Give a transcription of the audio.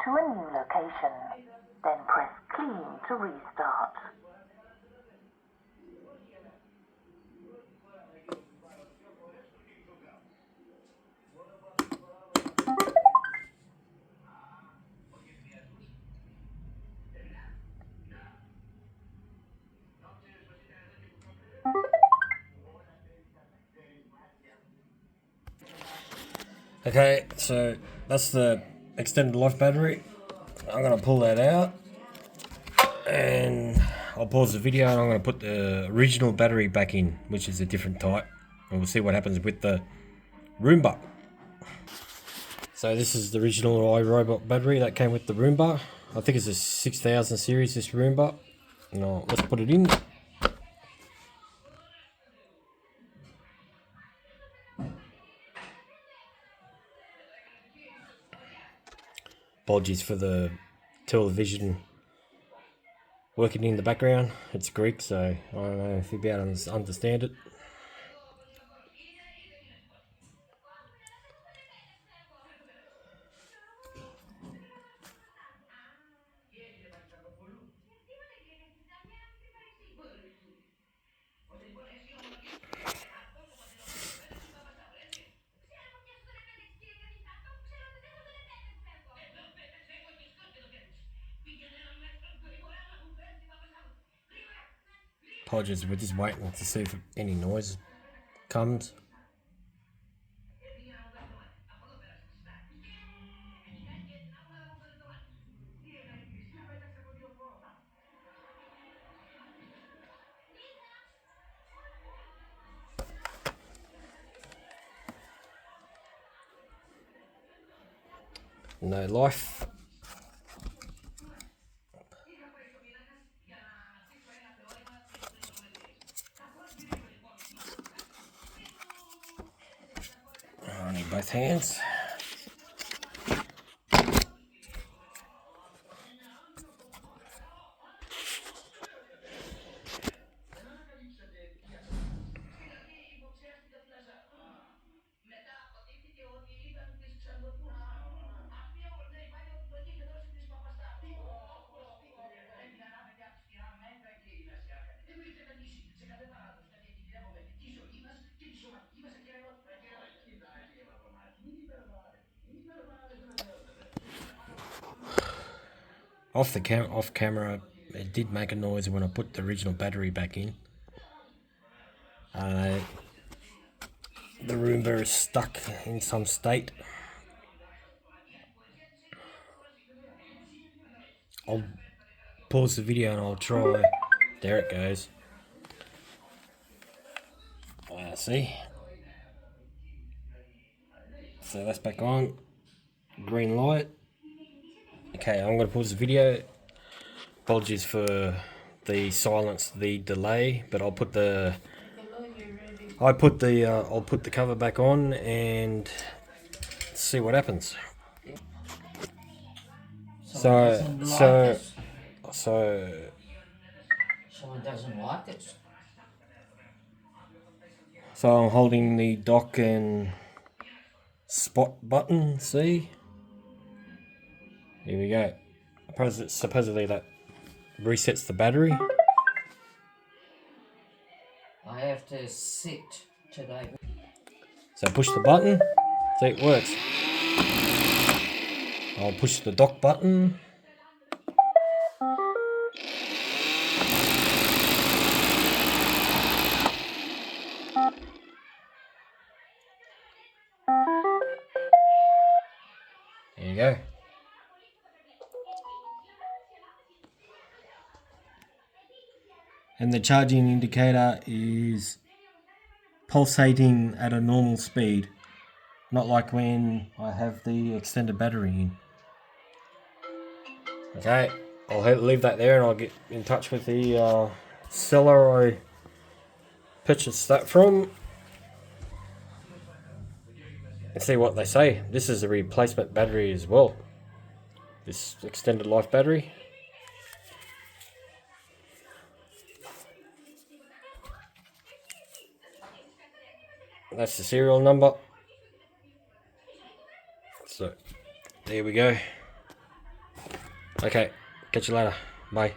to a new location. Then press clean to restart. Okay, so that's the extended life battery. I'm going to pull that out and I'll pause the video and I'm going to put the original battery back in, which is a different type, and we'll see what happens with the Roomba. So this is the original iRobot battery that came with the Roomba. I think it's a 6000 series, this Roomba. Now let's put it in. Apologies for the television working in the background. It's Greek, so I don't know if you'll be able to understand it. Apologies, we're just waiting to see if any noise comes. No life. I need both hands. Off camera, it did make a noise when I put the original battery back in. The Roomba is stuck in some state. I'll pause the video and I'll try. There it goes. See? So that's back on. Green light. Okay, I'm going to pause the video. Apologies for the silence, the delay, but I'll put the I'll put the cover back on and see what happens. Someone doesn't like it. So I'm holding the dock and spot button. See, here we go. Supposedly that resets the battery. I have to sit today. So push the button. See, it works. I'll push the dock button. There you go. And the charging indicator is pulsating at a normal speed, not like when I have the extended battery in. Okay, I'll leave that there and I'll get in touch with the seller I purchased that from and see what they say. This is a replacement battery as well, this extended life battery. That's the serial number. So there we go. Okay, catch you later. Bye.